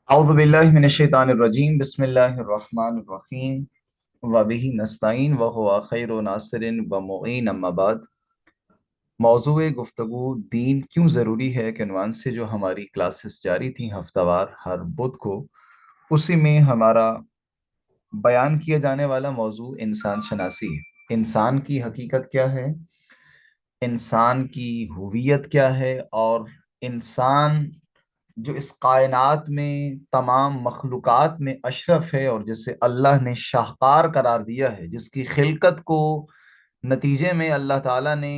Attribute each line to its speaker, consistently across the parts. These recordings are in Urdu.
Speaker 1: اعوذ باللہ من الشیطان الرجیم بسم اللہ الرحمن الرحیم وبہ نستعین وہو خیر ناصر و معین اما بعد۔ موضوع گفتگو دین کیوں ضروری ہے کے عنوان سے جو ہماری کلاسز جاری تھیں ہفتہ وار ہر بدھ کو، اسی میں ہمارا بیان کیا جانے والا موضوع انسان شناسی ہے۔ انسان کی حقیقت کیا ہے، انسان کی ہویت کیا ہے، اور انسان جو اس کائنات میں تمام مخلوقات میں اشرف ہے اور جسے اللہ نے شاہکار قرار دیا ہے، جس کی خلقت کو نتیجے میں اللہ تعالیٰ نے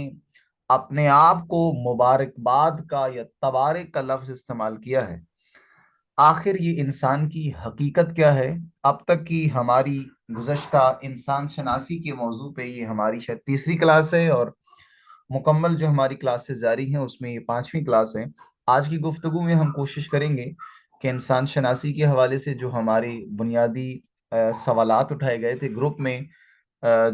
Speaker 1: اپنے آپ کو مبارکباد کا یا تبارک کا لفظ استعمال کیا ہے، آخر یہ انسان کی حقیقت کیا ہے؟ اب تک کی ہماری گزشتہ انسان شناسی کے موضوع پہ یہ ہماری شاید تیسری کلاس ہے، اور مکمل جو ہماری کلاسز جاری ہیں اس میں یہ پانچویں کلاس ہے۔ آج کی گفتگو میں ہم کوشش کریں گے کہ انسان شناسی کے حوالے سے جو ہماری بنیادی سوالات اٹھائے گئے تھے گروپ میں،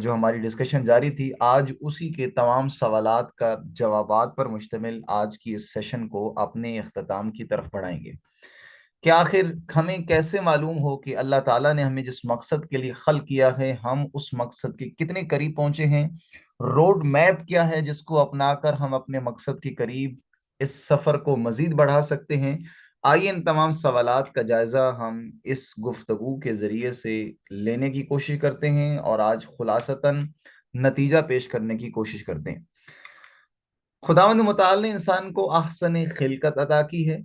Speaker 1: جو ہماری ڈسکشن جاری تھی، آج اسی کے تمام سوالات کا جوابات پر مشتمل آج کی اس سیشن کو اپنے اختتام کی طرف بڑھائیں گے کہ آخر ہمیں کیسے معلوم ہو کہ اللہ تعالیٰ نے ہمیں جس مقصد کے لیے خلق کیا ہے ہم اس مقصد کے کتنے قریب پہنچے ہیں، روڈ میپ کیا ہے جس کو اپنا کر ہم اپنے مقصد کے قریب اس سفر کو مزید بڑھا سکتے ہیں۔ آئیے ان تمام سوالات کا جائزہ ہم اس گفتگو کے ذریعے سے لینے کی کوشش کرتے ہیں اور آج خلاصتاً نتیجہ پیش کرنے کی کوشش کرتے ہیں۔ خداوند متعال نے انسان کو احسن خلقت عطا کی ہے،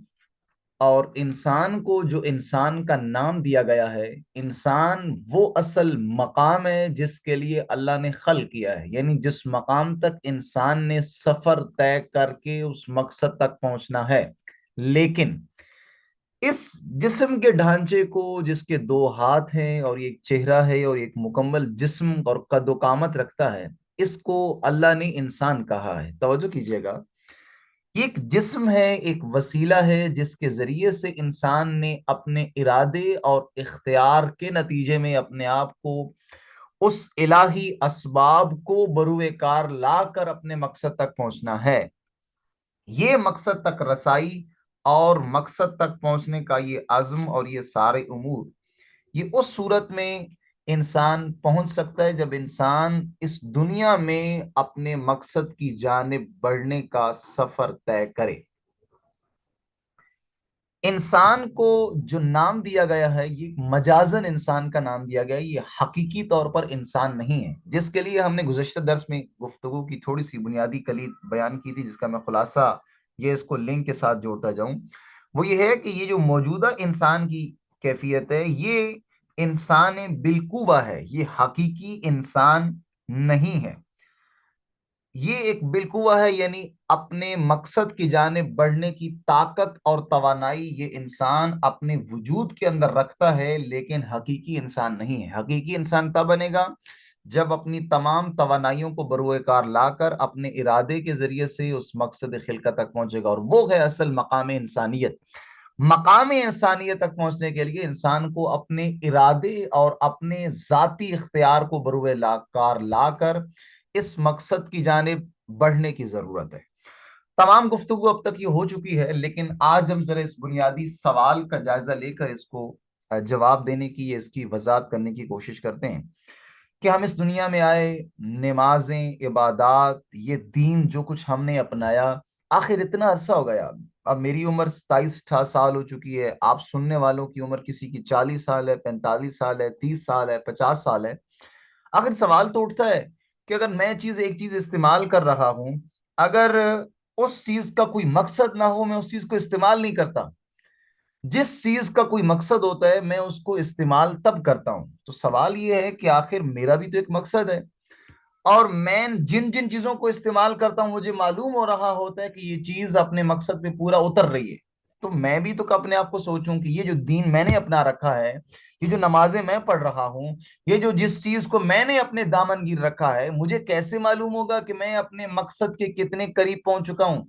Speaker 1: اور انسان کو جو انسان کا نام دیا گیا ہے، انسان وہ اصل مقام ہے جس کے لیے اللہ نے خلق کیا ہے، یعنی جس مقام تک انسان نے سفر طے کر کے اس مقصد تک پہنچنا ہے۔ لیکن اس جسم کے ڈھانچے کو، جس کے دو ہاتھ ہیں اور ایک چہرہ ہے اور ایک مکمل جسم اور قد و قامت رکھتا ہے، اس کو اللہ نے انسان کہا ہے۔ توجہ کیجیے گا، ایک جسم ہے، ایک وسیلہ ہے جس کے ذریعے سے انسان نے اپنے ارادے اور اختیار کے نتیجے میں اپنے آپ کو اس الہی اسباب کو بروئے کار لا کر اپنے مقصد تک پہنچنا ہے۔ یہ مقصد تک رسائی اور مقصد تک پہنچنے کا یہ عزم اور یہ سارے امور، یہ اس صورت میں انسان پہنچ سکتا ہے جب انسان اس دنیا میں اپنے مقصد کی جانب بڑھنے کا سفر طے کرے۔ انسان کو جو نام دیا گیا ہے یہ مجازن انسان کا نام دیا گیا ہے، یہ حقیقی طور پر انسان نہیں ہے، جس کے لیے ہم نے گزشتہ درس میں گفتگو کی تھوڑی سی بنیادی کلید بیان کی تھی، جس کا میں خلاصہ یہ اس کو لنک کے ساتھ جوڑتا جاؤں۔ وہ یہ ہے کہ یہ جو موجودہ انسان کی کیفیت ہے یہ انسان بالقوہ ہے، یہ حقیقی انسان نہیں ہے۔ یہ ایک بالقوہ ہے، یعنی اپنے مقصد کی جانب بڑھنے کی طاقت اور توانائی یہ انسان اپنے وجود کے اندر رکھتا ہے، لیکن حقیقی انسان نہیں ہے۔ حقیقی انسان تب بنے گا جب اپنی تمام توانائیوں کو بروئے کار لا کر اپنے ارادے کے ذریعے سے اس مقصد خلقت تک پہنچے گا، اور وہ ہے اصل مقام انسانیت۔ مقام انسانیت تک پہنچنے کے لیے انسان کو اپنے ارادے اور اپنے ذاتی اختیار کو بروئے کار لا کر اس مقصد کی جانب بڑھنے کی ضرورت ہے۔ تمام گفتگو اب تک یہ ہو چکی ہے، لیکن آج ہم ذرا اس بنیادی سوال کا جائزہ لے کر اس کو جواب دینے کی یا اس کی وضاحت کرنے کی کوشش کرتے ہیں کہ ہم اس دنیا میں آئے، نمازیں، عبادات، یہ دین جو کچھ ہم نے اپنایا، آخر اتنا عرصہ ہو گیا۔ اب میری عمر 27 سال ہو چکی ہے، آپ سننے والوں کی عمر کسی کی 40 سال ہے، 45 سال ہے، 30 سال ہے، 50 سال ہے۔ آخر سوال تو اٹھتا ہے کہ اگر میں ایک چیز استعمال کر رہا ہوں، اگر اس چیز کا کوئی مقصد نہ ہو، میں اس چیز کو استعمال نہیں کرتا۔ جس چیز کا کوئی مقصد ہوتا ہے میں اس کو استعمال تب کرتا ہوں۔ تو سوال یہ ہے کہ آخر میرا بھی تو ایک مقصد ہے، اور میں جن جن چیزوں کو استعمال کرتا ہوں مجھے معلوم ہو رہا ہوتا ہے کہ یہ چیز اپنے مقصد پہ پورا اتر رہی ہے، تو میں بھی تو اپنے آپ کو سوچوں کہ یہ جو دین میں نے اپنا رکھا ہے، یہ جو نمازیں میں پڑھ رہا ہوں، یہ جو جس چیز کو میں نے اپنے دامن گیر رکھا ہے، مجھے کیسے معلوم ہوگا کہ میں اپنے مقصد کے کتنے قریب پہنچ چکا ہوں؟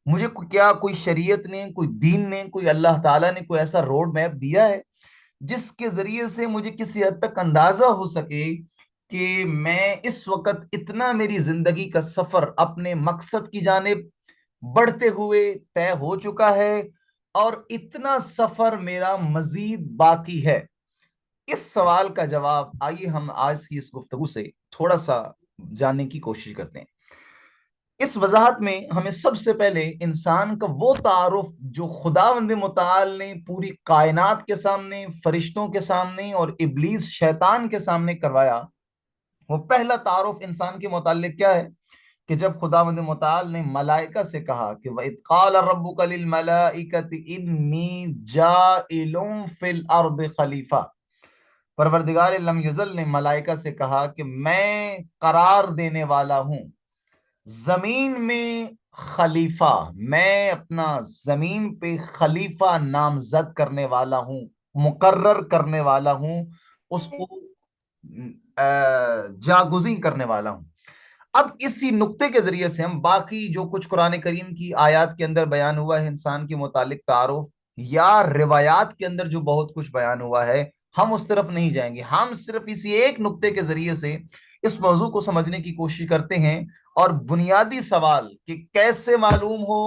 Speaker 1: مجھے کیا کوئی شریعت نے، کوئی دین نے، کوئی اللہ تعالیٰ نے کوئی ایسا روڈ میپ دیا ہے جس کے ذریعے سے مجھے کسی حد تک اندازہ ہو سکے کہ میں اس وقت اتنا میری زندگی کا سفر اپنے مقصد کی جانب بڑھتے ہوئے طے ہو چکا ہے، اور اتنا سفر میرا مزید باقی ہے؟ اس سوال کا جواب آئیے ہم آج کی اس گفتگو سے تھوڑا سا جاننے کی کوشش کرتے ہیں۔ اس وضاحت میں ہمیں سب سے پہلے انسان کا وہ تعارف جو خداوند متعال نے پوری کائنات کے سامنے، فرشتوں کے سامنے اور ابلیس شیطان کے سامنے کروایا، وہ پہلا تعارف انسان کے متعلق کیا ہے؟ کہ جب خداوند متعال نے ملائکہ سے کہا کہ وَإِذْ قَالَ رَبُّكَ لِلْمَلَائِكَةِ إِنِّي جَاعِلٌ فِي الْأَرْضِ خلیفہ، پروردگار لم یزل نے ملائکہ سے کہا کہ میں قرار دینے والا ہوں زمین میں خلیفہ، میں اپنا زمین پہ خلیفہ نامزد کرنے والا ہوں، مقرر کرنے والا ہوں، اس کو جاگزین کرنے والا ہوں۔ اب اسی نقطے کے ذریعے سے ہم باقی جو کچھ قرآن کریم کی آیات کے اندر بیان ہوا ہے انسان کے متعلق تعارف، یا روایات کے اندر جو بہت کچھ بیان ہوا ہے، ہم اس طرف نہیں جائیں گے۔ ہم صرف اسی ایک نقطے کے ذریعے سے اس موضوع کو سمجھنے کی کوشش کرتے ہیں، اور بنیادی سوال کہ کیسے معلوم ہو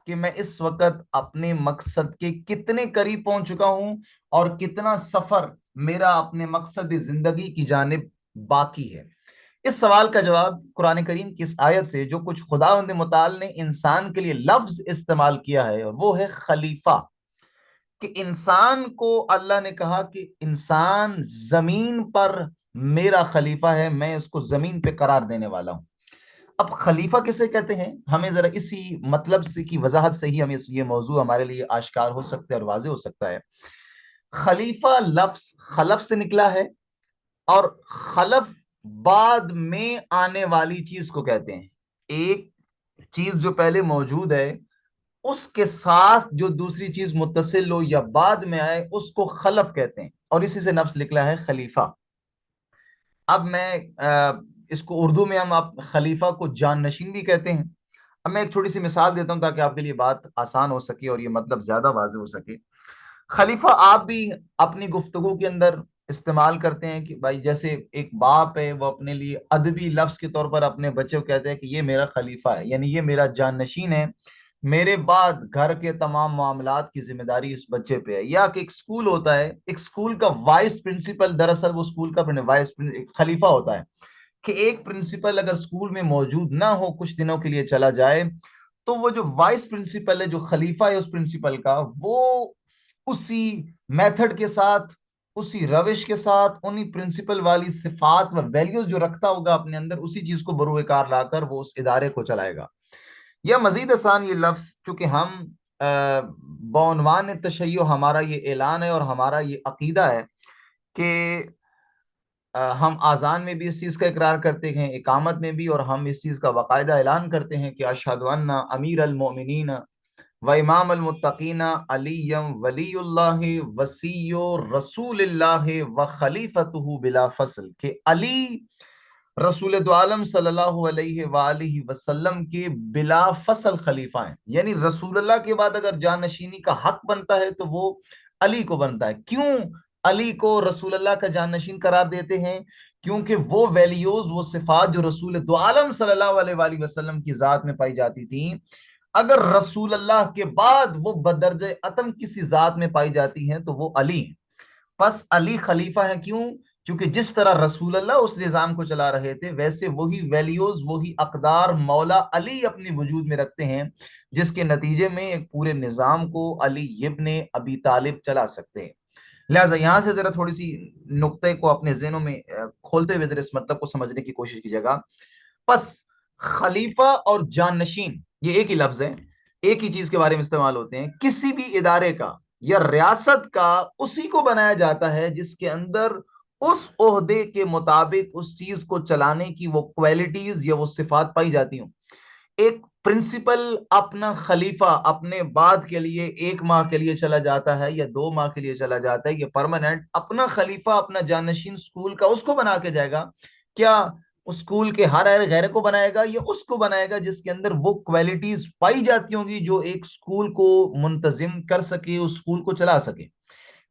Speaker 1: کہ میں اس وقت اپنے مقصد کے کتنے قریب پہنچ چکا ہوں اور کتنا سفر میرا اپنے مقصد زندگی کی جانب باقی ہے۔ اس سوال کا جواب قرآن کریم کی اس آیت سے جو کچھ خداوند متعال نے انسان کے لیے لفظ استعمال کیا ہے وہ ہے خلیفہ، کہ انسان کو اللہ نے کہا کہ انسان زمین پر میرا خلیفہ ہے، میں اس کو زمین پہ قرار دینے والا ہوں۔ اب خلیفہ کسے کہتے ہیں، ہمیں ذرا اسی مطلب سے کی وضاحت سے ہی ہمیں یہ موضوع ہمارے لیے آشکار ہو سکتا ہے اور واضح ہو سکتا ہے۔ خلیفہ لفظ خلف سے نکلا ہے، اور خلف بعد میں آنے والی چیز کو کہتے ہیں۔ ایک چیز جو پہلے موجود ہے اس کے ساتھ جو دوسری چیز متصل ہو یا بعد میں آئے اس کو خلف کہتے ہیں، اور اسی سے لفظ نکلا ہے خلیفہ۔ اب میں اس کو اردو میں ہم خلیفہ کو جانشین بھی کہتے ہیں۔ اب میں ایک چھوٹی سی مثال دیتا ہوں تاکہ آپ کے لیے بات آسان ہو سکے اور یہ مطلب زیادہ واضح ہو سکے۔ خلیفہ آپ بھی اپنی گفتگو کے اندر استعمال کرتے ہیں کہ بھائی جیسے ایک باپ ہے وہ اپنے لیے ادبی لفظ کے طور پر اپنے بچے کو کہتے ہیں کہ یہ میرا خلیفہ ہے، یعنی یہ میرا جانشین ہے، میرے بعد گھر کے تمام معاملات کی ذمہ داری اس بچے پہ ہے۔ یا کہ ایک سکول ہوتا ہے، ایک سکول کا وائس پرنسپل دراصل وہ سکول کا خلیفہ ہوتا ہے، کہ ایک پرنسپل اگر سکول میں موجود نہ ہو، کچھ دنوں کے لیے چلا جائے، تو وہ جو وائس پرنسپل ہے، جو خلیفہ ہے اس پرنسپل کا، وہ اسی میتھڈ کے ساتھ، اسی روش کے ساتھ، انہی پرنسپل والی صفات و ویلیوز جو رکھتا ہوگا اپنے اندر، اسی چیز کو بروئے کار لا کر وہ اس ادارے کو چلائے گا۔ یا مزید آسان یہ لفظ، چونکہ ہم بعنوان تشیع ہمارا یہ اعلان ہے اور ہمارا یہ عقیدہ ہے کہ ہم آذان میں بھی اس چیز کا اقرار کرتے ہیں، اقامت میں بھی، اور ہم اس چیز کا باقاعدہ اعلان کرتے ہیں کہ اشہد ان امیر المؤمنین و امام المتقین علی ولی اللہ وصی رسول اللہ و خلیفتہ بلا فصل، کہ علی رسول دو عالم صلی اللہ علیہ وآلہ وسلم کے بلا فصل خلیفہ ہیں، یعنی رسول اللہ کے بعد اگر جانشینی کا حق بنتا ہے تو وہ علی کو بنتا ہے۔ کیوں علی کو رسول اللہ کا جانشین قرار دیتے ہیں؟ کیونکہ وہ ویلیوز، وہ صفات جو رسول دو عالم صلی اللہ علیہ وآلہ وسلم کی ذات میں پائی جاتی تھیں، اگر رسول اللہ کے بعد وہ بدرجہ اتم کسی ذات میں پائی جاتی ہیں تو وہ علی ہیں۔ پس علی خلیفہ ہیں، کیوں؟ کیونکہ جس طرح رسول اللہ اس نظام کو چلا رہے تھے، ویسے وہی ویلیوز، وہی اقدار مولا علی اپنی وجود میں رکھتے ہیں، جس کے نتیجے میں ایک پورے نظام کو علی ابن ابی طالب چلا سکتے ہیں۔ لہٰذا یہاں سے ذرا تھوڑی سی نقطے کو اپنے ذہنوں میں کھولتے ہوئے ذرا اس مطلب کو سمجھنے کی کوشش کیجیے گا۔ پس خلیفہ اور جانشین یہ ایک ہی لفظ ہے، ایک ہی چیز کے بارے میں استعمال ہوتے ہیں۔ کسی بھی ادارے کا یا ریاست کا اسی کو بنایا جاتا ہے جس کے اندر اس عہدے کے مطابق اس چیز کو چلانے کی وہ کوالٹیز یا وہ صفات پائی جاتی ہوں۔ ایک پرنسپل اپنا خلیفہ اپنے بعد کے لیے 1 ماہ کے لیے چلا جاتا ہے یا 2 ماہ کے لیے چلا جاتا ہے، یہ پرماننٹ اپنا خلیفہ، اپنا جانشین سکول کا اس کو بنا کے جائے گا؟ کیا اسکول کے ہر غیر کو بنائے گا، یا اس کو بنائے گا جس کے اندر وہ کوالٹیز پائی جاتی ہوں گی جو ایک اسکول کو منتظم کر سکے، اس اسکول کو چلا سکے؟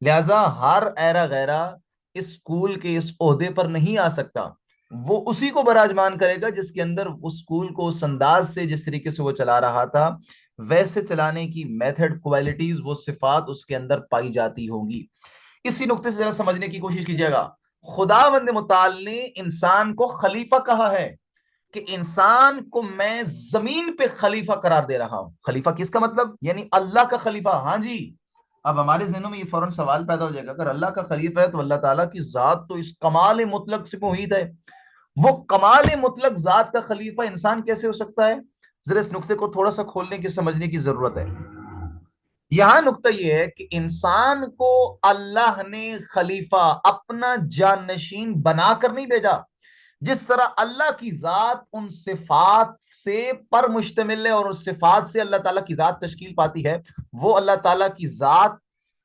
Speaker 1: لہذا ہر ایرا غیرہ اس اسکول کے اس عہدے پر نہیں آ سکتا، وہ اسی کو براجمان کرے گا جس کے اندر اس اسکول کو اس انداز سے، جس طریقے سے وہ چلا رہا تھا، ویسے چلانے کی میتھڈ، کوالٹیز، وہ صفات اس کے اندر پائی جاتی ہوں گی۔ اسی نقطے سے ذرا سمجھنے کی کوشش کیجیے گا۔ خداوند متعال نے انسان کو خلیفہ کہا ہے کہ انسان کو میں زمین پہ خلیفہ قرار دے رہا ہوں۔ خلیفہ کس کا مطلب؟ یعنی اللہ کا خلیفہ۔ ہاں جی، اب ہمارے ذہنوں میں یہ فوراً سوال پیدا ہو جائے گا، اگر اللہ کا خلیفہ ہے تو اللہ تعالیٰ کی ذات تو اس کمال مطلق سے محیط ہے، وہ کمال مطلق ذات کا خلیفہ انسان کیسے ہو سکتا ہے؟ ذرا اس نقطے کو تھوڑا سا کھولنے کی، سمجھنے کی ضرورت ہے۔ یہاں نقطہ یہ ہے کہ انسان کو اللہ نے خلیفہ، اپنا جانشین بنا کر نہیں بھیجا۔ جس طرح اللہ کی ذات ان صفات سے پر مشتمل ہے اور اس صفات سے اللہ تعالیٰ کی ذات تشکیل پاتی ہے، وہ اللہ تعالیٰ کی ذات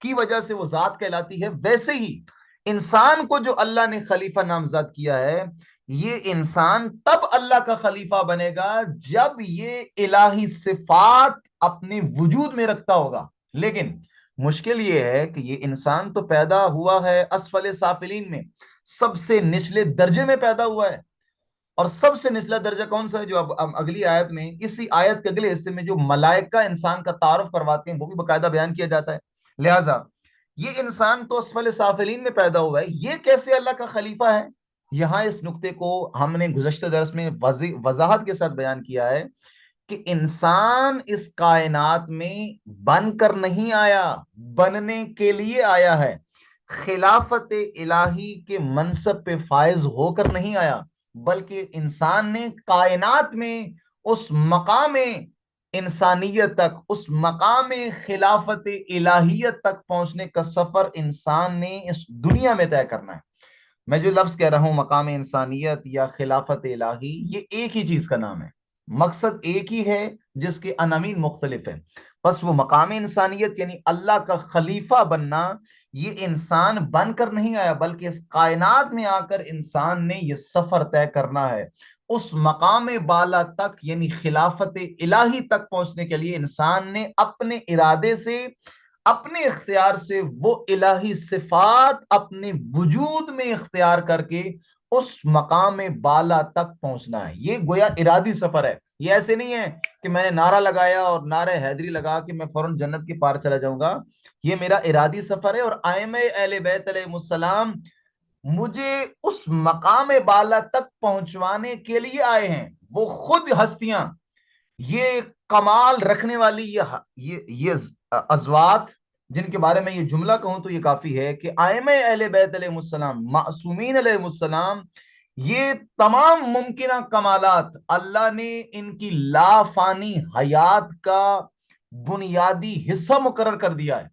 Speaker 1: کی وجہ سے وہ ذات کہلاتی ہے، ویسے ہی انسان کو جو اللہ نے خلیفہ نامزد کیا ہے، یہ انسان تب اللہ کا خلیفہ بنے گا جب یہ الہی صفات اپنے وجود میں رکھتا ہوگا۔ لیکن مشکل یہ ہے کہ یہ انسان تو پیدا ہوا ہے اسفل سافلین میں، سب سے نچلے درجے میں پیدا ہوا ہے۔ اور سب سے نچلا درجہ کون سا ہے؟ جو اب اگلی آیت میں، اسی آیت کے اگلے حصے میں جو ملائکہ انسان کا تعارف کرواتے ہیں، وہ بھی باقاعدہ بیان کیا جاتا ہے۔ لہٰذا یہ انسان تو اسفل سافلین میں پیدا ہوا ہے، یہ کیسے اللہ کا خلیفہ ہے؟ یہاں اس نقطے کو ہم نے گزشتہ درس میں وضاحت کے ساتھ بیان کیا ہے کہ انسان اس کائنات میں بن کر نہیں آیا، بننے کے لیے آیا ہے۔ خلافت الہی کے منصب پہ فائز ہو کر نہیں آیا، بلکہ انسان نے کائنات میں اس مقام انسانیت تک، اس مقام خلافت الہیت تک پہنچنے کا سفر انسان نے اس دنیا میں طے کرنا ہے۔ میں جو لفظ کہہ رہا ہوں مقام انسانیت یا خلافت الہی، یہ ایک ہی چیز کا نام ہے، مقصد ایک ہی ہے، جس کے عناوین مختلف ہیں۔ بس وہ مقام انسانیت یعنی اللہ کا خلیفہ بننا، یہ انسان بن کر نہیں آیا، بلکہ اس کائنات میں آ کر انسان نے یہ سفر طے کرنا ہے۔ اس مقام بالا تک یعنی خلافت الہی تک پہنچنے کے لیے انسان نے اپنے ارادے سے، اپنے اختیار سے وہ الہی صفات اپنے وجود میں اختیار کر کے اس مقام بالا تک پہنچنا ہے۔ یہ گویا ارادی سفر ہے، یہ ایسے نہیں ہے کہ میں نے نعرہ لگایا اور نعرہ حیدری لگا کہ میں فوراً جنت کے پار چلا جاؤں گا۔ یہ میرا ارادی سفر ہے، اور ائمہ اہل بیت علیہ السلام مجھے اس مقام بالا تک پہنچوانے کے لیے آئے ہیں۔ وہ خود ہستیاں، یہ کمال رکھنے والی یہ ازوات، جن کے بارے میں یہ جملہ کہوں تو یہ کافی ہے کہ ائمہ اہل بیت علیہ السلام، معصومین علیہ السلام، یہ تمام ممکنہ کمالات اللہ نے ان کی لافانی حیات کا بنیادی حصہ مقرر کر دیا ہے۔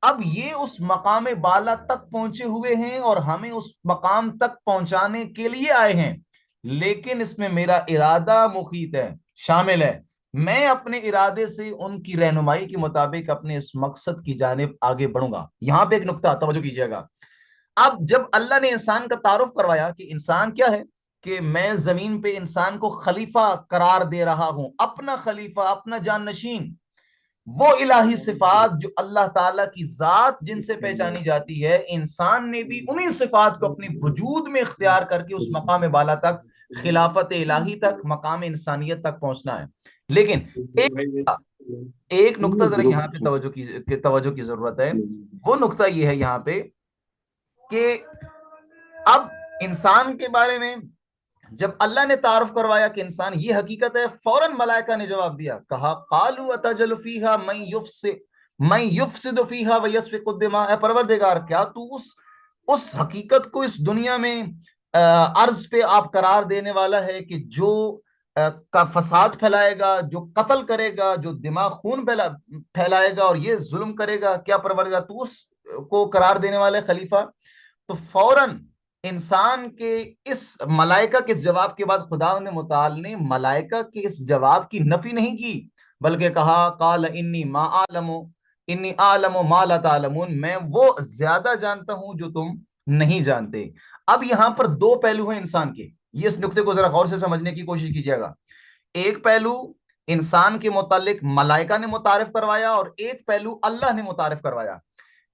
Speaker 1: اب یہ اس مقام بالا تک پہنچے ہوئے ہیں اور ہمیں اس مقام تک پہنچانے کے لیے آئے ہیں، لیکن اس میں میرا ارادہ محیط ہے، شامل ہے۔ میں اپنے ارادے سے ان کی رہنمائی کے مطابق اپنے اس مقصد کی جانب آگے بڑھوں گا۔ یہاں پہ ایک نقطہ توجہ کیجیے گا۔ اب جب اللہ نے انسان کا تعارف کروایا کہ انسان کیا ہے، کہ میں زمین پہ انسان کو خلیفہ قرار دے رہا ہوں، اپنا خلیفہ، اپنا جانشین، وہ الہی صفات جو اللہ تعالیٰ کی ذات جن سے پہچانی جاتی ہے، انسان نے بھی انہی صفات کو اپنی وجود میں اختیار کر کے اس مقام بالا تک، خلافت الہی تک، مقام انسانیت تک پہنچنا ہے۔ لیکن ایک نقطہ ذرا یہاں پہ توجہ کی ضرورت ہے۔ وہ نقطہ یہ ہے یہاں پہ کہ اب انسان کے بارے میں جب اللہ نے تعارف کروایا کہ انسان یہ حقیقت ہے، فوراً ملائکہ نے جواب دیا، کہا قالوا اتجل فیہا من یفسد فیہا ویسفک الدماء، اے پروردگار، کیا تو اس حقیقت کو اس دنیا میں عرض پہ آپ قرار دینے والا ہے کہ جو کا فساد پھیلائے گا، جو قتل کرے گا، جو دماغ خون پھیلائے گا اور یہ ظلم کرے گا، کیا پروردگار تو اس کو قرار دینے والا ہے خلیفہ؟ تو فوراً انسان کے اس ملائکہ کے اس جواب کے بعد خداوند متعال نے ملائکہ کے اس جواب کی نفی نہیں کی، بلکہ کہا قال انی اعلم ما لا تعلمون، میں وہ زیادہ جانتا ہوں جو تم نہیں جانتے۔ اب یہاں پر دو پہلو ہیں انسان کے، یہ اس نقطے کو ذرا غور سے سمجھنے کی کوشش کیجیے گا۔ ایک پہلو انسان کے متعلق ملائکہ نے متعارف کروایا، اور ایک پہلو اللہ نے متعارف کروایا۔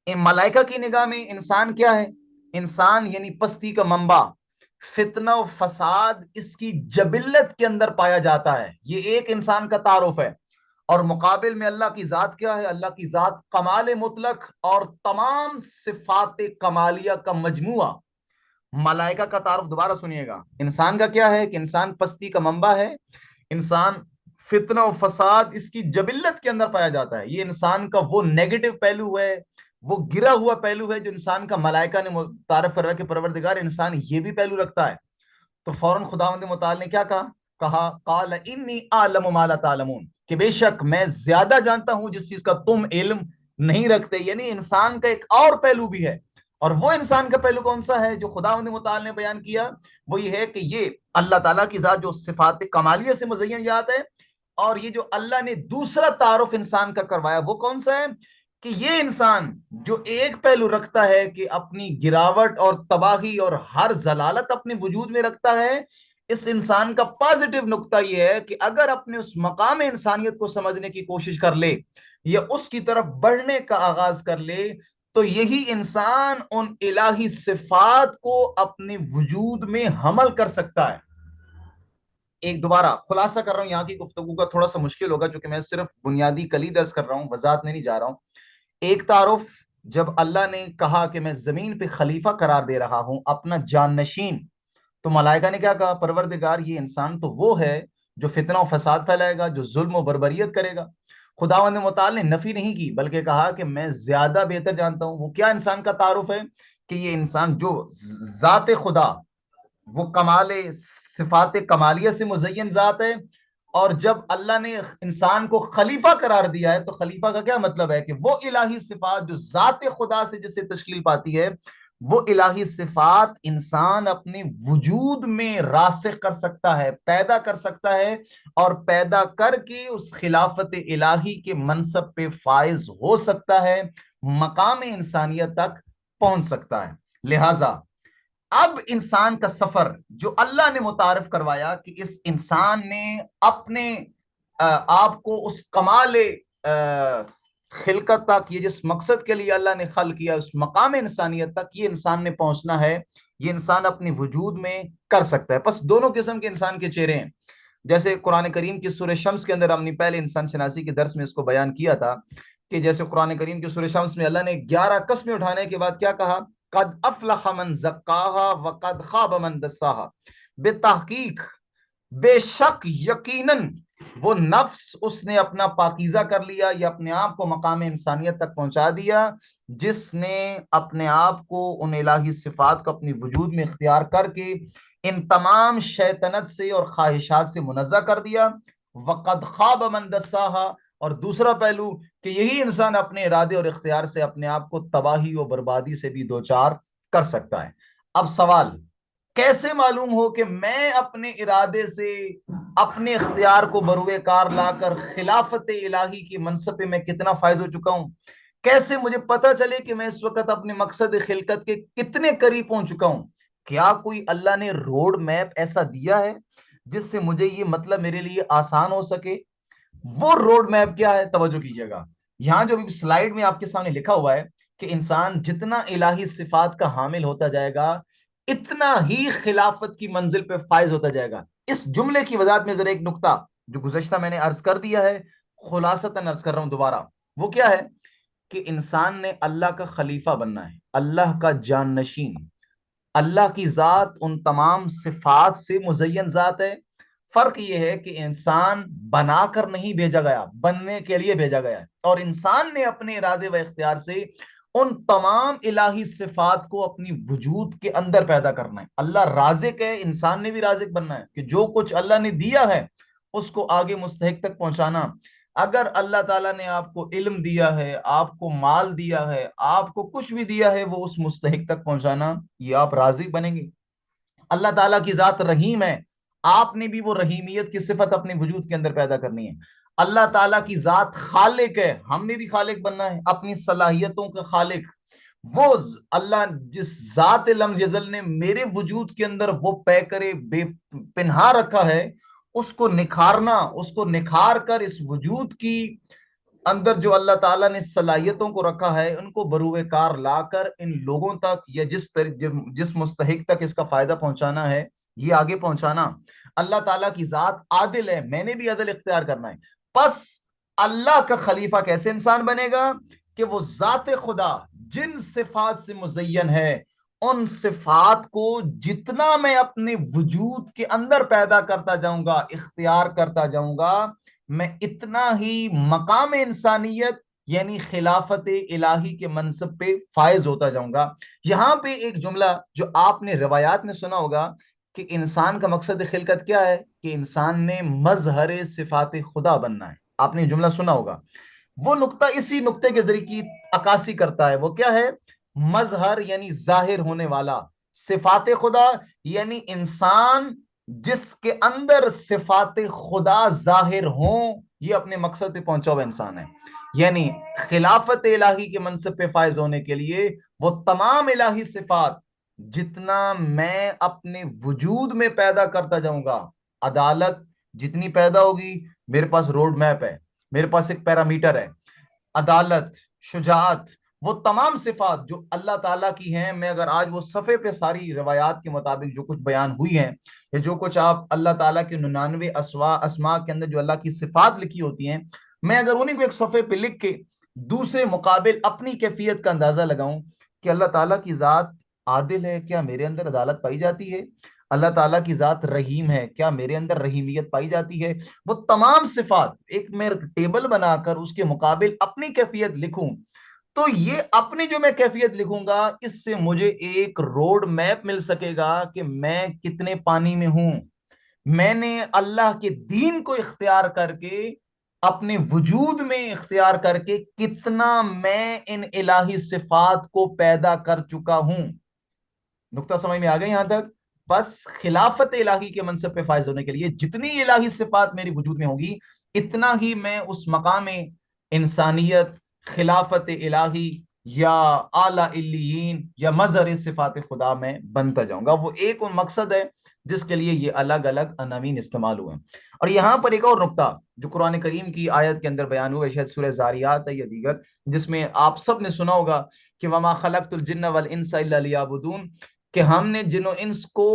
Speaker 1: ملائکہ کی نگاہ میں انسان کیا ہے؟ انسان یعنی پستی کا منبع، فتنہ و فساد اس کی جبلت کے اندر پایا جاتا ہے، یہ ایک انسان کا تعارف ہے۔ اور مقابل میں اللہ کی ذات کیا ہے؟ اللہ کی ذات کمال مطلق اور تمام صفات کمالیہ کا مجموعہ۔ ملائکہ کا تعارف دوبارہ سنیے گا۔ انسان کا کیا ہے کہ انسان پستی کا منبع ہے، انسان فتنہ و فساد اس کی جبلت کے اندر پایا جاتا ہے، یہ انسان کا وہ نیگیٹو پہلو ہے، وہ گرا ہوا پہلو ہے جو انسان کا ملائکہ نے تعارف کروا کہ پروردگار انسان یہ بھی پہلو رکھتا ہے۔ تو فوراً خداوند متعال نے کیا کہا قال انی اعلم ما لا تعلمون، کہ بے شک میں زیادہ جانتا ہوں جس چیز کا تم علم نہیں رکھتے، یعنی انسان کا ایک اور پہلو بھی ہے۔ اور وہ انسان کا پہلو کون سا ہے جو خداوند متعال نے بیان کیا؟ وہ یہ ہے کہ یہ اللہ تعالیٰ کی ذات جو صفات کمالیہ سے مزین ذات ہے، اور یہ جو اللہ نے دوسرا تعارف انسان کا کروایا وہ کون سا ہے؟ کہ یہ انسان جو ایک پہلو رکھتا ہے کہ اپنی گراوٹ اور تباہی اور ہر ضلالت اپنے وجود میں رکھتا ہے، اس انسان کا پازیٹو نقطہ یہ ہے کہ اگر اپنے اس مقام انسانیت کو سمجھنے کی کوشش کر لے یا اس کی طرف بڑھنے کا آغاز کر لے تو یہی انسان ان الہی صفات کو اپنے وجود میں حمل کر سکتا ہے۔ ایک دوبارہ خلاصہ کر رہا ہوں، یہاں کی گفتگو کا تھوڑا سا مشکل ہوگا کیونکہ میں صرف بنیادی کلید درس کر رہا ہوں، وضاحت میں نہیں جا رہا ہوں۔ ایک تعارف جب اللہ نے کہا کہ میں زمین پہ خلیفہ قرار دے رہا ہوں اپنا جانشین، تو ملائکہ نے کیا کہا؟ پروردگار یہ انسان تو وہ ہے جو فتنہ و فساد پھیلائے گا، جو ظلم و بربریت کرے گا۔ خداوند متعال نے نفی نہیں کی بلکہ کہا کہ میں زیادہ بہتر جانتا ہوں۔ وہ کیا انسان کا تعارف ہے؟ کہ یہ انسان جو ذات خدا، وہ کمال صفات کمالیہ سے مزین ذات ہے، اور جب اللہ نے انسان کو خلیفہ قرار دیا ہے تو خلیفہ کا کیا مطلب ہے؟ کہ وہ الہی صفات جو ذات خدا سے جسے تشکیل پاتی ہے، وہ الہی صفات انسان اپنے وجود میں راسخ کر سکتا ہے، پیدا کر سکتا ہے، اور پیدا کر کے اس خلافت الہی کے منصب پہ فائز ہو سکتا ہے، مقام انسانیت تک پہنچ سکتا ہے۔ لہذا اب انسان کا سفر جو اللہ نے متعارف کروایا کہ اس انسان نے اپنے آپ کو اس کمال خلقت تک، یہ جس مقصد کے لیے اللہ نے خلق کیا، اس مقام انسانیت تک یہ انسان نے پہنچنا ہے، یہ انسان اپنے وجود میں کر سکتا ہے۔ پس دونوں قسم کے انسان کے چہرے ہیں، جیسے قرآن کریم کی سورہ شمس کے اندر ہم نے پہلے انسان شناسی کے درس میں اس کو بیان کیا تھا کہ جیسے قرآن کریم کی سورہ شمس میں اللہ نے 11 قسمیں اٹھانے کے بعد کیا کہا؟ قد افلح من زکاہا وقد خاب من دساہا، بے تحقیق، بے شک، یقیناً وہ نفس اس نے اپنا پاکیزہ کر لیا یا اپنے آپ کو مقام انسانیت تک پہنچا دیا جس نے اپنے آپ کو ان الہی صفات کو اپنی وجود میں اختیار کر کے ان تمام شیطنت سے اور خواہشات سے منزہ کر دیا۔ وقد خواب من دساہا، اور دوسرا پہلو کہ یہی انسان اپنے ارادے اور اختیار سے اپنے آپ کو تباہی و بربادی سے بھی دوچار کر سکتا ہے۔ اب سوال، کیسے معلوم ہو کہ میں اپنے ارادے سے اپنے اختیار کو بروئے کار لا کر خلافت الہی کی منصب پہ میں کتنا فائز ہو چکا ہوں؟ کیسے مجھے پتا چلے کہ میں اس وقت اپنے مقصد خلقت کے کتنے قریب پہنچ چکا ہوں؟ کیا کوئی اللہ نے روڈ میپ ایسا دیا ہے جس سے مجھے یہ مطلب میرے لیے آسان ہو سکے؟ وہ روڈ میپ کیا ہے؟ توجہ کیجیے گا، یہاں جو سلائیڈ میں آپ کے سامنے لکھا ہوا ہے کہ انسان جتنا الہی صفات کا حامل ہوتا جائے گا اتنا ہی خلافت کی منزل پہ فائز ہوتا جائے گا۔ اس جملے کی وضاحت میں ذرا ایک نقطہ جو گزشتہ میں نے عرض کر دیا ہے خلاصتاً عرض کر رہا ہوں دوبارہ، وہ کیا ہے کہ انسان نے اللہ کا خلیفہ بننا ہے، اللہ کا جانشین۔ اللہ کی ذات ان تمام صفات سے مزین ذات ہے، فرق یہ ہے کہ انسان بنا کر نہیں بھیجا گیا، بننے کے لیے بھیجا گیا ہے، اور انسان نے اپنے ارادے و اختیار سے ان تمام الہی صفات کو اپنی وجود کے اندر پیدا کرنا ہے۔ اللہ رازق ہے، انسان نے بھی رازق بننا ہے کہ جو کچھ اللہ نے دیا ہے اس کو آگے مستحق تک پہنچانا۔ اگر اللہ تعالیٰ نے آپ کو علم دیا ہے، آپ کو مال دیا ہے، آپ کو کچھ بھی دیا ہے، وہ اس مستحق تک پہنچانا، یہ آپ رازق بنیں گے۔ اللہ تعالیٰ کی ذات رحیم ہے، آپ نے بھی وہ رحیمیت کی صفت اپنے وجود کے اندر پیدا کرنی ہے۔ اللہ تعالیٰ کی ذات خالق ہے، ہم نے بھی خالق بننا ہے، اپنی صلاحیتوں کا خالق۔ وہ اللہ جس ذات لم یزل نے میرے وجود کے اندر وہ پے کرے بے پنہا رکھا ہے، اس کو نکھارنا، اس کو نکھار کر اس وجود کی اندر جو اللہ تعالیٰ نے صلاحیتوں کو رکھا ہے ان کو بروئے کار لا کر ان لوگوں تک یا جس مستحق تک اس کا فائدہ پہنچانا ہے یہ آگے پہنچانا۔ اللہ تعالیٰ کی ذات عادل ہے، میں نے بھی عدل اختیار کرنا ہے۔ پس اللہ کا خلیفہ کیسے انسان بنے گا؟ کہ وہ ذات خدا جن صفات سے مزین ہے، ان صفات کو جتنا میں اپنے وجود کے اندر پیدا کرتا جاؤں گا، اختیار کرتا جاؤں گا، میں اتنا ہی مقام انسانیت یعنی خلافت الہی کے منصب پہ فائز ہوتا جاؤں گا۔ یہاں پہ ایک جملہ جو آپ نے روایات میں سنا ہوگا کہ انسان کا مقصد خلقت کیا ہے؟ کہ انسان نے مظہر صفات خدا بننا ہے۔ آپ نے یہ جملہ سنا ہوگا، وہ نقطہ اسی نقطے کے ذریعے کی عکاسی کرتا ہے۔ وہ کیا ہے؟ مظہر یعنی ظاہر ہونے والا، صفات خدا یعنی انسان جس کے اندر صفات خدا ظاہر ہوں، یہ اپنے مقصد پہ پہنچا ہوا انسان ہے۔ یعنی خلافت الہی کے منصب پہ فائز ہونے کے لیے وہ تمام الہی صفات جتنا میں اپنے وجود میں پیدا کرتا جاؤں گا، عدالت جتنی پیدا ہوگی، میرے پاس روڈ میپ ہے، میرے پاس ایک پیرامیٹر ہے، عدالت، شجاعت، وہ تمام صفات جو اللہ تعالیٰ کی ہیں، میں اگر آج وہ صفحے پہ ساری روایات کے مطابق جو کچھ بیان ہوئی ہیں، یا جو کچھ آپ اللہ تعالیٰ کے 99 اسماء کے اندر جو اللہ کی صفات لکھی ہوتی ہیں، میں اگر انہیں کو ایک صفحے پہ لکھ کے دوسرے مقابل اپنی کیفیت کا اندازہ لگاؤں کہ اللہ تعالیٰ کی ذات عادل ہے، کیا میرے اندر عدالت پائی جاتی ہے؟ اللہ تعالیٰ کی ذات رحیم ہے، کیا میرے اندر رحیمیت پائی جاتی ہے؟ وہ تمام صفات ایک میں ٹیبل بنا کر اس کے مقابل اپنی کیفیت لکھوں، تو یہ اپنی جو میں کیفیت لکھوں گا، اس سے مجھے ایک روڈ میپ مل سکے گا کہ میں کتنے پانی میں ہوں۔ میں نے اللہ کے دین کو اختیار کر کے، اپنے وجود میں اختیار کر کے، کتنا میں ان الہی صفات کو پیدا کر چکا ہوں۔ نقطہ سمجھ میں آ گیا یہاں تک؟ بس خلافت الہی کے منصب پہ فائز ہونے کے لیے جتنی الہی صفات میری وجود میں ہوگی، اتنا ہی میں اس مقام انسانیت، خلافت الہی یا اعلیٰ علیین یا مظہر صفات خدا میں بنتا جاؤں گا۔ وہ ایک مقصد ہے جس کے لیے یہ الگ الگ عناوین استعمال ہوئے ہیں۔ اور یہاں پر ایک اور نقطہ جو قرآن کریم کی آیت کے اندر بیان ہوا ہے، شاید سورہ زاریات ہے یا دیگر، جس میں آپ سب نے سنا ہوگا کہ وما خلقت الجن والانس الا لیعبدون، کہ ہم نے جن و انس کو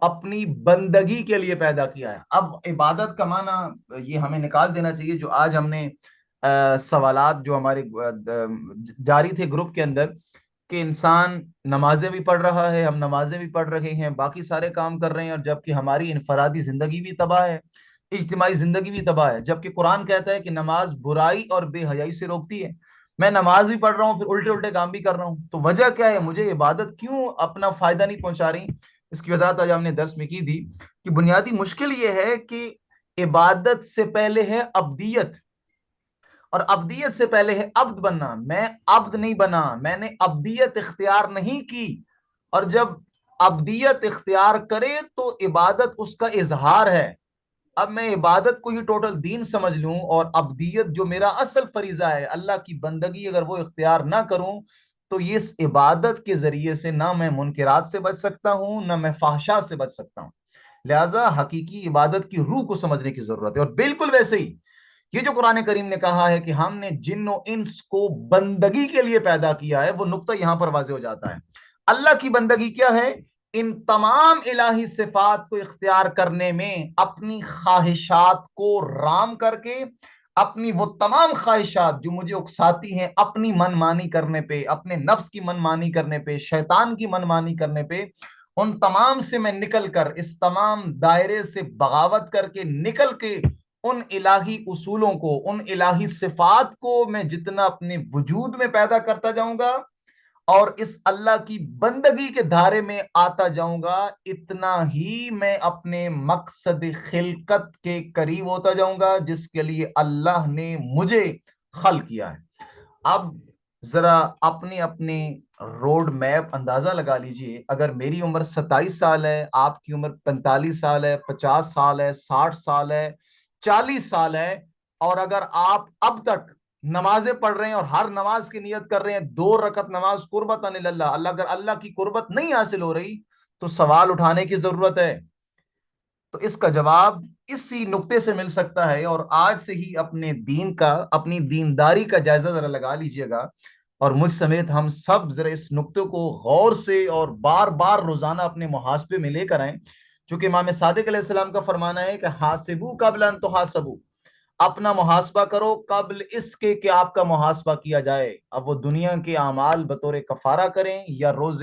Speaker 1: اپنی بندگی کے لیے پیدا کیا ہے۔ اب عبادت کا معنی یہ ہمیں نکال دینا چاہیے، جو آج ہم نے سوالات جو ہمارے جاری تھے گروپ کے اندر، کہ انسان نمازیں بھی پڑھ رہا ہے، ہم نمازیں بھی پڑھ رہے ہیں، باقی سارے کام کر رہے ہیں، اور جبکہ ہماری انفرادی زندگی بھی تباہ ہے، اجتماعی زندگی بھی تباہ ہے، جبکہ قرآن کہتا ہے کہ نماز برائی اور بے حیائی سے روکتی ہے۔ میں نماز بھی پڑھ رہا ہوں، پھر الٹے الٹے کام بھی کر رہا ہوں، تو وجہ کیا ہے؟ مجھے عبادت کیوں اپنا فائدہ نہیں پہنچا رہی؟ اس کی وضاحت آج ہم نے درس میں کی تھی کہ بنیادی مشکل یہ ہے کہ عبادت سے پہلے ہے عبدیت، اور عبدیت سے پہلے ہے عبد بننا۔ میں عبد نہیں بنا، میں نے عبدیت اختیار نہیں کی، اور جب عبدیت اختیار کرے تو عبادت اس کا اظہار ہے۔ اب میں عبادت کو ہی ٹوٹل دین سمجھ لوں، اور عبدیت جو میرا اصل فریضہ ہے، اللہ کی بندگی، اگر وہ اختیار نہ کروں، تو اس عبادت کے ذریعے سے نہ میں منکرات سے بچ سکتا ہوں، نہ میں فحشا سے بچ سکتا ہوں۔ لہٰذا حقیقی عبادت کی روح کو سمجھنے کی ضرورت ہے۔ اور بالکل ویسے ہی یہ جو قرآن کریم نے کہا ہے کہ ہم نے جن و انس کو بندگی کے لیے پیدا کیا ہے، وہ نقطہ یہاں پر واضح ہو جاتا ہے۔ اللہ کی بندگی کیا ہے؟ ان تمام الہی صفات کو اختیار کرنے میں اپنی خواہشات کو رام کر کے، اپنی وہ تمام خواہشات جو مجھے اکساتی ہیں اپنی من مانی کرنے پہ، اپنے نفس کی من مانی کرنے پہ، شیطان کی من مانی کرنے پہ، ان تمام سے میں نکل کر، اس تمام دائرے سے بغاوت کر کے نکل کے، ان الہی اصولوں کو، ان الہی صفات کو میں جتنا اپنے وجود میں پیدا کرتا جاؤں گا اور اس اللہ کی بندگی کے دھارے میں آتا جاؤں گا، اتنا ہی میں اپنے مقصد خلقت کے قریب ہوتا جاؤں گا جس کے لیے اللہ نے مجھے خلق کیا ہے۔ اب ذرا اپنی اپنی روڈ میپ اندازہ لگا لیجئے، اگر میری عمر 27 سال ہے، آپ کی عمر 45 سال ہے، 50 سال ہے، 60 سال ہے، 40 سال ہے، اور اگر آپ اب تک نمازیں پڑھ رہے ہیں اور ہر نماز کی نیت کر رہے ہیں 2 رکعت نماز قربتاً اللہ، اگر اللہ کی قربت نہیں حاصل ہو رہی تو سوال اٹھانے کی ضرورت ہے۔ تو اس کا جواب اسی نقطے سے مل سکتا ہے، اور آج سے ہی اپنے دین کا، اپنی دینداری کا جائزہ ذرا لگا لیجئے گا، اور مجھ سمیت ہم سب ذرا اس نقطے کو غور سے اور بار بار روزانہ اپنے محاسبے میں لے کر آئیں، چونکہ امام صادق علیہ السلام کا فرمانا ہے کہ حاسبو قبل ان تحاسبو، اپنا محاسبہ کرو قبل اس کے کہ آپ کا محاسبہ کیا جائے. اب وہ دنیا کے اعمال بطور کفارہ کریں یا روز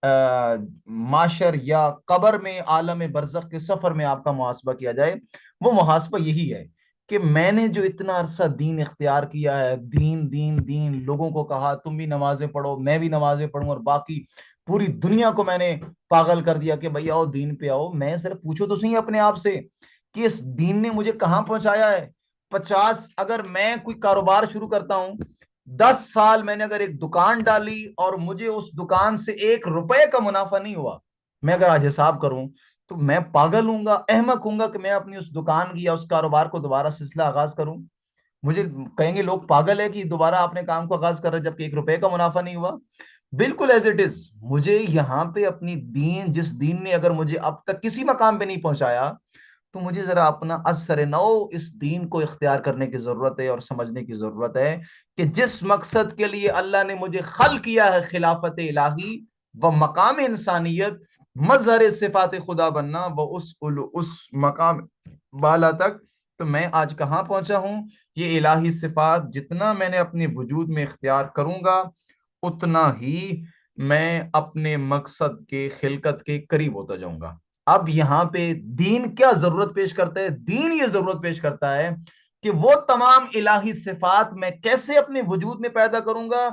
Speaker 1: معاشر یا قبر میں عالم برزخ کے سفر میں آپ کا محاسبہ کیا جائے، وہ محاسبہ یہی ہے کہ میں نے جو اتنا عرصہ دین اختیار کیا ہے، دین دین دین، لوگوں کو کہا تم بھی نمازیں پڑھو، میں بھی نمازیں پڑھوں، اور باقی پوری دنیا کو میں نے پاگل کر دیا کہ بھئی آؤ دین پہ آؤ. میں صرف پوچھو تو صحیح اپنے آپ سے کہ اس دین نے مجھے کہاں پہنچایا ہے. 50، اگر میں کوئی کاروبار شروع کرتا ہوں، 10 سال میں نے اگر ایک دکان ڈالی اور مجھے اس دکان سے 1 روپے کا منافع نہیں ہوا، میں اگر آج حساب کروں تو میں پاگل ہوں گا، احمق ہوں گا کہ میں اپنی اس دکان کی یا اس کاروبار کو دوبارہ سلسلہ آغاز کروں. مجھے کہیں گے لوگ پاگل ہے کہ دوبارہ آپ نے کام کو آغاز کر رہے جبکہ 1 روپے کا منافع نہیں ہوا. بالکل ایز اٹ از. مجھے یہاں پہ اپنی دین، جس دین نے اگر مجھے اب تک کسی مقام پہ نہیں پہنچایا، تو مجھے ذرا اپنا اثر نو اس دین کو اختیار کرنے کی ضرورت ہے اور سمجھنے کی ضرورت ہے کہ جس مقصد کے لیے اللہ نے مجھے خلق کیا ہے، خلافت الہی و مقام انسانیت، مظہر صفات خدا بننا، وہ اس مقام بالا تک، تو میں آج کہاں پہنچا ہوں. یہ الہی صفات جتنا میں نے اپنے وجود میں اختیار کروں گا، اتنا ہی میں اپنے مقصد کے، خلقت کے قریب ہوتا جاؤں گا. اب یہاں پہ دین کیا ضرورت پیش کرتا ہے؟ دین یہ ضرورت پیش کرتا ہے کہ وہ تمام الہی صفات میں کیسے اپنے وجود میں پیدا کروں گا.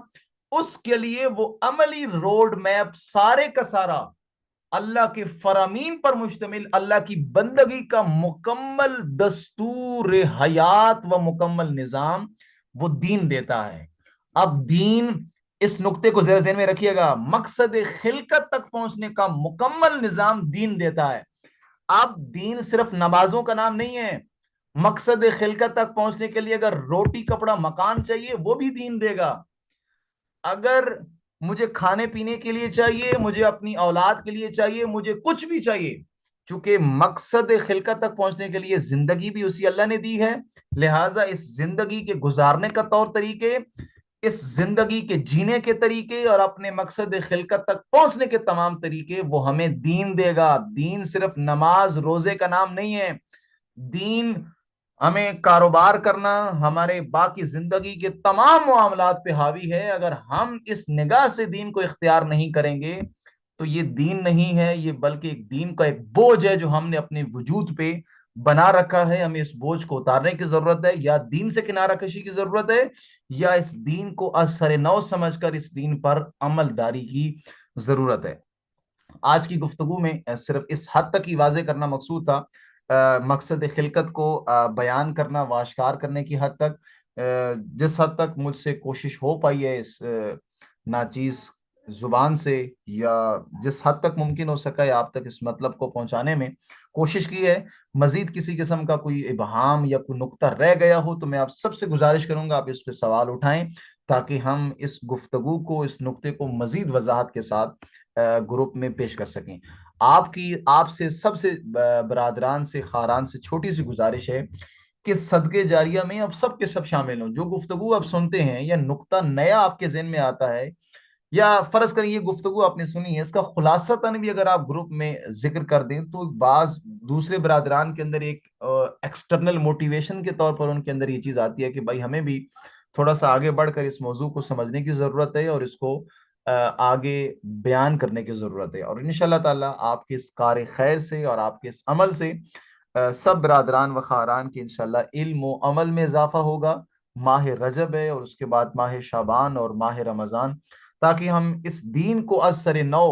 Speaker 1: اس کے لیے وہ عملی روڈ میپ سارے کا سارا اللہ کے فرامین پر مشتمل، اللہ کی بندگی کا مکمل دستور حیات و مکمل نظام وہ دین دیتا ہے. اب دین، اس نقطے کو ذرا ذہن میں رکھیے گا، مقصد خلقت تک پہنچنے کا مکمل نظام دین دیتا ہے. اب دین صرف نمازوں کا نام نہیں ہے. مقصد خلقت تک پہنچنے کے لیے اگر روٹی کپڑا مکان چاہیے، وہ بھی دین دے گا. اگر مجھے کھانے پینے کے لیے چاہیے، مجھے اپنی اولاد کے لیے چاہیے، مجھے کچھ بھی چاہیے، چونکہ مقصد خلقت تک پہنچنے کے لیے زندگی بھی اسی اللہ نے دی ہے، لہٰذا اس زندگی کے گزارنے کا طور طریقے، اس زندگی کے جینے کے طریقے اور اپنے مقصد خلقت تک پہنچنے کے تمام طریقے وہ ہمیں دین دے گا. دین صرف نماز روزے کا نام نہیں ہے. دین ہمیں کاروبار کرنا، ہمارے باقی زندگی کے تمام معاملات پہ حاوی ہے. اگر ہم اس نگاہ سے دین کو اختیار نہیں کریں گے تو یہ دین نہیں ہے، یہ بلکہ ایک دین کا ایک بوجھ ہے جو ہم نے اپنے وجود پہ بنا رکھا ہے. ہمیں اس بوجھ کو اتارنے کی ضرورت ہے، یا دین سے کنارہ کشی کی ضرورت ہے، یا اس دین کو اثر نو سمجھ کر اس دین پر عمل داری کی ضرورت ہے. آج کی گفتگو میں صرف اس حد تک ہی واضح کرنا مقصود تھا، مقصد خلقت کو بیان کرنا، واشکار کرنے کی حد تک. جس حد تک مجھ سے کوشش ہو پائی ہے اس ناچیز زبان سے، یا جس حد تک ممکن ہو سکا ہے آپ تک اس مطلب کو پہنچانے میں کوشش کی ہے. مزید کسی قسم کا کوئی ابہام یا کوئی نقطہ رہ گیا ہو تو میں آپ سب سے گزارش کروں گا آپ اس پہ سوال اٹھائیں، تاکہ ہم اس گفتگو کو، اس نقطے کو مزید وضاحت کے ساتھ گروپ میں پیش کر سکیں. آپ سے، سب سے برادران سے، خاران سے چھوٹی سی گزارش ہے کہ صدقے جاریہ میں اب سب کے سب شامل ہوں. جو گفتگو آپ سنتے ہیں یا نقطہ نیا آپ کے ذہن میں آتا ہے، یا فرض کریں یہ گفتگو آپ نے سنی ہے، اس کا خلاصہ تن بھی اگر آپ گروپ میں ذکر کر دیں تو بعض دوسرے برادران کے اندر ایک ایکسٹرنل موٹیویشن کے طور پر ان کے اندر یہ چیز آتی ہے کہ بھائی ہمیں بھی تھوڑا سا آگے بڑھ کر اس موضوع کو سمجھنے کی ضرورت ہے اور اس کو آگے بیان کرنے کی ضرورت ہے. اور انشاءاللہ تعالیٰ آپ کے اس کار خیر سے اور آپ کے اس عمل سے سب برادران و خاران کی انشاءاللہ علم و عمل میں اضافہ ہوگا. ماہ رجب ہے اور اس کے بعد ماہ شعبان اور ماہ رمضان، تاکہ ہم اس دین کو از سر نو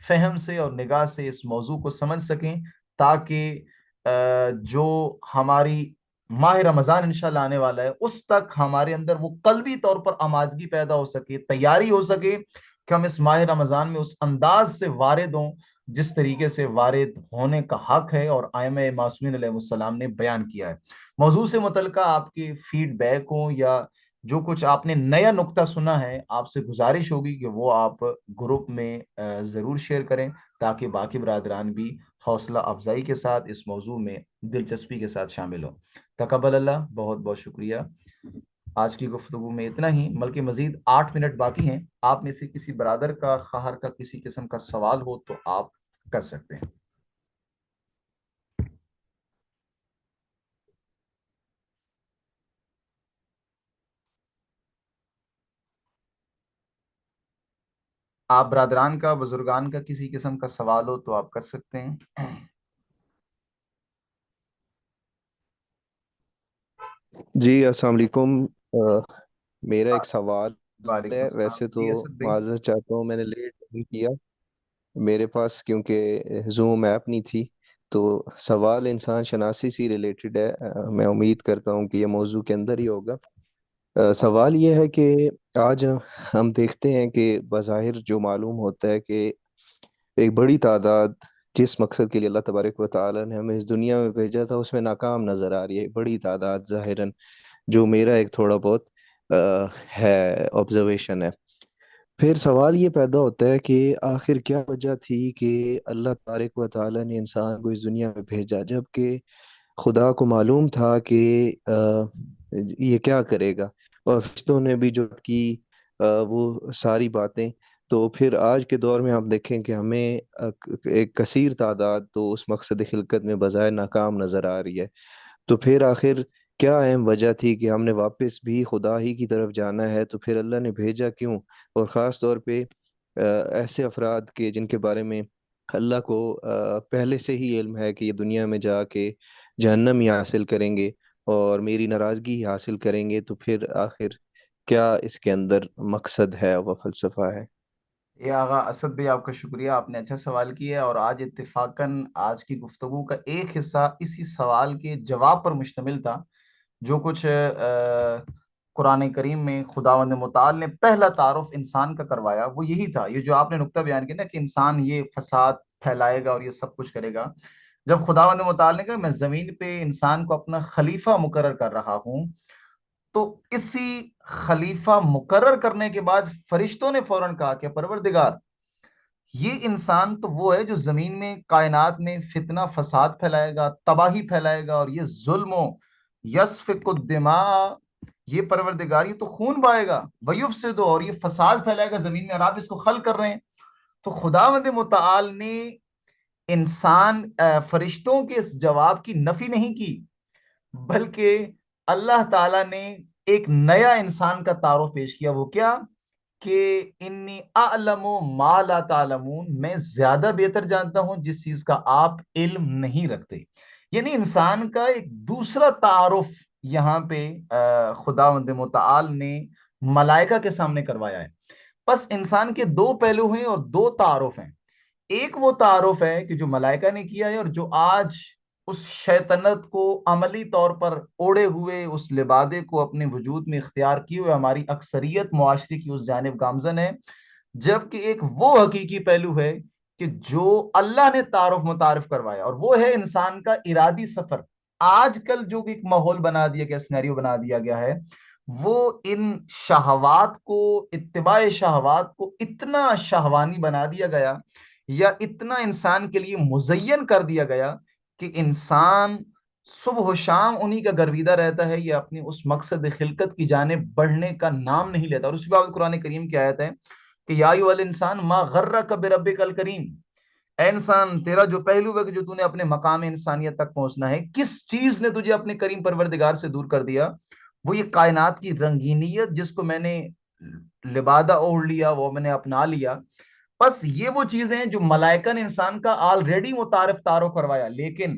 Speaker 1: فہم سے اور نگاہ سے اس موضوع کو سمجھ سکیں، تاکہ جو ہماری ماہ رمضان انشاءاللہ آنے والا ہے اس تک ہمارے اندر وہ قلبی طور پر آمادگی پیدا ہو سکے، تیاری ہو سکے کہ ہم اس ماہ رمضان میں اس انداز سے وارد ہوں جس طریقے سے وارد ہونے کا حق ہے اور ائمہ معصومین علیہ السلام نے بیان کیا ہے. موضوع سے متعلقہ آپ کے فیڈ بیک ہوں یا جو کچھ آپ نے نیا نقطہ سنا ہے، آپ سے گزارش ہوگی کہ وہ آپ گروپ میں ضرور شیئر کریں، تاکہ باقی برادران بھی حوصلہ افزائی کے ساتھ اس موضوع میں دلچسپی کے ساتھ شامل ہوں. تقبل اللہ. بہت بہت شکریہ. آج کی گفتگو میں اتنا ہی، بلکہ مزید 8 منٹ باقی ہیں. آپ میں سے کسی برادر کا، خواہر کا کسی قسم کا سوال ہو تو آپ کر سکتے ہیں. آپ برادران کا بزرگان کا کسی قسم کا سوال ہو تو آپ کر سکتے ہیں۔
Speaker 2: جی السلام علیکم۔ آ، میرا ایک سوال
Speaker 1: وعلیکم
Speaker 2: ہے،
Speaker 1: السلام
Speaker 2: ویسے تو
Speaker 1: جی اسد بھائی۔
Speaker 2: معذرت چاہتا ہوں، میں نے لیٹ نہیں کیا، میرے پاس کیونکہ زوم ایپ نہیں تھی۔ تو سوال انسان شناسی سے ریلیٹڈ ہے، میں امید کرتا ہوں کہ یہ موضوع کے اندر ہی ہوگا۔ سوال یہ ہے کہ آج ہم دیکھتے ہیں کہ بظاہر جو معلوم ہوتا ہے کہ ایک بڑی تعداد جس مقصد کے لیے اللہ تبارک و تعالی نے ہمیں اس دنیا میں بھیجا تھا اس میں ناکام نظر آ رہی ہے، بڑی تعداد ظاہراً، جو میرا ایک تھوڑا بہت ہے آبزرویشن ہے۔ پھر سوال یہ پیدا ہوتا ہے کہ آخر کیا وجہ تھی کہ اللہ تبارک و تعالی نے انسان کو اس دنیا میں بھیجا، جبکہ خدا کو معلوم تھا کہ یہ کیا کرے گا، اور فرشتوں نے بھی جو کی وہ ساری باتیں۔ تو پھر آج کے دور میں آپ دیکھیں کہ ہمیں ایک کثیر تعداد تو اس مقصد خلقت میں بظاہر ناکام نظر آ رہی ہے۔ تو پھر آخر کیا اہم وجہ تھی کہ ہم نے واپس بھی خدا ہی کی طرف جانا ہے، تو پھر اللہ نے بھیجا کیوں؟ اور خاص طور پہ ایسے افراد کے جن کے بارے میں اللہ کو پہلے سے ہی علم ہے کہ یہ دنیا میں جا کے جہنم ہی حاصل کریں گے اور میری ناراضگی ہی حاصل کریں گے، تو پھر آخر کیا اس کے اندر مقصد ہے و فلسفہ ہے؟
Speaker 1: یہ آغا اسد بھائی، آپ کا شکریہ، آپ نے اچھا سوال کیا ہے، اور آج اتفاقاً آج کی گفتگو کا ایک حصہ اسی سوال کے جواب پر مشتمل تھا۔ جو کچھ قرآن کریم میں خداوند متعال نے پہلا تعارف انسان کا کروایا وہ یہی تھا، یہ جو آپ نے نقطہ بیان کیا نا کہ انسان یہ فساد پھیلائے گا اور یہ سب کچھ کرے گا۔ جب خداوند متعال نے کہا میں زمین پہ انسان کو اپنا خلیفہ مقرر کر رہا ہوں، تو اسی خلیفہ مقرر کرنے کے بعد فرشتوں نے فوراً کہا کہ پروردگار، یہ انسان تو وہ ہے جو زمین میں کائنات میں فتنہ فساد پھیلائے گا، تباہی پھیلائے گا، اور یہ ظلم و یسفک الدماء، یہ پروردگار یہ تو خون بہائے گا، ویفسد، اور یہ فساد پھیلائے گا زمین میں، اور آپ اس کو خلق کر رہے ہیں۔ تو خداوند متعال نے فرشتوں کے اس جواب کی نفی نہیں کی، بلکہ اللہ تعالیٰ نے ایک نیا انسان کا تعارف پیش کیا۔ وہ کیا؟ کہ انی اعلم ما لا تعلمون، میں زیادہ بہتر جانتا ہوں جس چیز کا آپ علم نہیں رکھتے۔ یعنی انسان کا ایک دوسرا تعارف یہاں پہ خداوند متعال نے ملائکہ کے سامنے کروایا ہے۔ پس انسان کے دو پہلو ہیں اور دو تعارف ہیں۔ ایک وہ تعارف ہے کہ جو ملائکہ نے کیا ہے، اور جو آج اس شیطنت کو عملی طور پر اوڑے ہوئے، اس لبادے کو اپنے وجود میں اختیار کیے ہوئے ہماری اکثریت معاشرے کی اس جانب گامزن ہے۔ جبکہ ایک وہ حقیقی پہلو ہے کہ جو اللہ نے تعارف متعارف کروایا، اور وہ ہے انسان کا ارادی سفر۔ آج کل جو ایک ماحول بنا دیا گیا، سینیریو بنا دیا گیا ہے، وہ ان شہوات کو، اتباع شہوات کو اتنا شہوانی بنا دیا گیا، یا اتنا انسان کے لیے مزین کر دیا گیا کہ انسان صبح و شام انہی کا گرویدہ رہتا ہے، یا اپنی اس مقصد خلقت کی جانب بڑھنے کا نام نہیں لیتا۔ اور اسی بات قرآن کریم کی آیت ہے کہ یا ایھا الانسان ما غرک بربک الکریم، اے انسان تیرا جو پہلو ہے کہ جو تو نے اپنے مقام انسانیت تک پہنچنا ہے، کس چیز نے تجھے اپنے کریم پروردگار سے دور کر دیا؟ وہ یہ کائنات کی رنگینیت جس کو میں نے لبادہ اوڑھ لیا، وہ میں نے اپنا لیا۔ بس یہ وہ چیزیں ہیں جو ملائکہ نے انسان کا آلریڈی متعارف تعارف کروایا، لیکن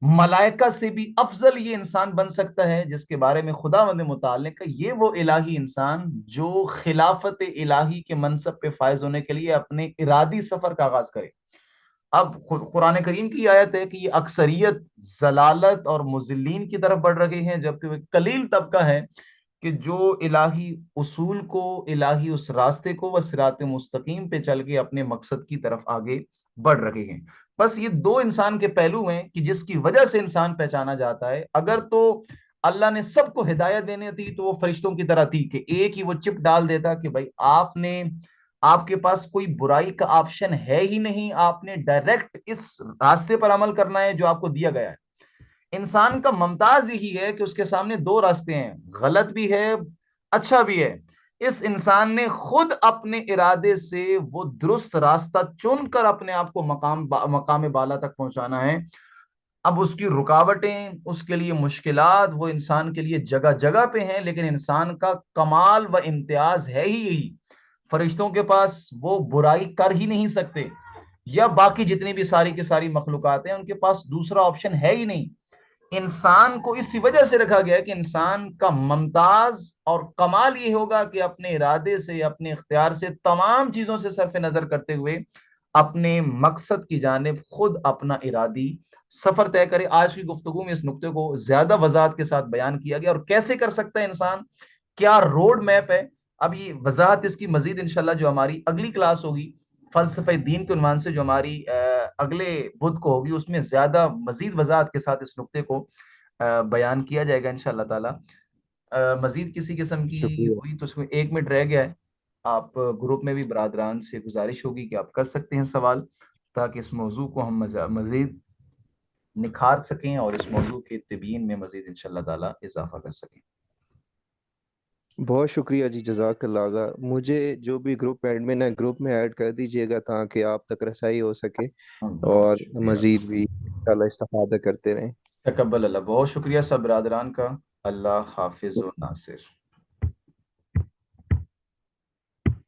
Speaker 1: ملائکہ سے بھی افضل یہ انسان بن سکتا ہے جس کے بارے میں خداوند متعال نے کہا یہ وہ الہی انسان جو خلافت الہی کے منصب پہ فائز ہونے کے لیے اپنے ارادی سفر کا آغاز کرے۔ اب قرآن کریم کی آیت ہے کہ یہ اکثریت ضلالت اور مضلین کی طرف بڑھ رہے ہیں، جبکہ وہ ایک قلیل طبقہ ہے کہ جو الہی اصول کو، الہی اس راستے کو وہ صراط مستقیم پہ چل کے اپنے مقصد کی طرف آگے بڑھ رہے ہیں۔ بس یہ دو انسان کے پہلو ہیں کہ جس کی وجہ سے انسان پہچانا جاتا ہے۔ اگر تو اللہ نے سب کو ہدایت دینے تھی تو وہ فرشتوں کی طرح تھی کہ ایک ہی وہ چپ ڈال دیتا کہ بھائی آپ کے پاس کوئی برائی کا آپشن ہے ہی نہیں، آپ نے ڈائریکٹ اس راستے پر عمل کرنا ہے جو آپ کو دیا گیا ہے۔ انسان کا ممتاز یہی ہے کہ اس کے سامنے دو راستے ہیں، غلط بھی ہے، اچھا بھی ہے۔ اس انسان نے خود اپنے ارادے سے وہ درست راستہ چن کر اپنے آپ کو مقام بالا تک پہنچانا ہے۔ اب اس کی رکاوٹیں، اس کے لیے مشکلات، وہ انسان کے لیے جگہ جگہ پہ ہیں، لیکن انسان کا کمال و امتیاز ہے ہی یہی۔ فرشتوں کے پاس وہ برائی کر ہی نہیں سکتے، یا باقی جتنی بھی ساری کی ساری مخلوقات ہیں ان کے پاس دوسرا آپشن ہے ہی نہیں۔ انسان کو اسی وجہ سے رکھا گیا کہ انسان کا ممتاز اور کمال یہ ہوگا کہ اپنے ارادے سے، اپنے اختیار سے، تمام چیزوں سے صرف نظر کرتے ہوئے اپنے مقصد کی جانب خود اپنا ارادی سفر طے کرے۔ آج کی گفتگو میں اس نقطے کو زیادہ وضاحت کے ساتھ بیان کیا گیا، اور کیسے کر سکتا ہے انسان، کیا روڈ میپ ہے۔ اب یہ وضاحت اس کی مزید انشاءاللہ جو ہماری اگلی کلاس ہوگی فلسفہ دین کے عنوان سے، جو ہماری اگلے بدھ کو ہوگی، اس میں زیادہ مزید وضاحت کے ساتھ اس نقطے کو بیان کیا جائے گا انشاءاللہ تعالی۔ مزید کسی قسم کی
Speaker 2: شکریہ۔
Speaker 1: ہوئی تو اس میں 1 منٹ رہ گیا ہے، آپ گروپ میں بھی برادران سے گزارش ہوگی کہ آپ کر سکتے ہیں سوال، تاکہ اس موضوع کو ہم مزید نکھار سکیں اور اس موضوع کے تبیین میں مزید انشاءاللہ تعالی اضافہ کر سکیں۔
Speaker 2: بہت شکریہ جی، جزاک اللہ آغا۔ مجھے جو بھی گروپ ایڈمن ہے گروپ میں ایڈ کر دیجئے گا تاکہ آپ تک رسائی ہو سکے
Speaker 1: بہت
Speaker 2: اور
Speaker 1: شکریہ،
Speaker 2: مزید بھی انشاءاللہ استفادہ کرتے رہیں۔
Speaker 1: تقبل اللہ، بہت شکریہ سب برادران کا۔ اللہ حافظ و ناصر۔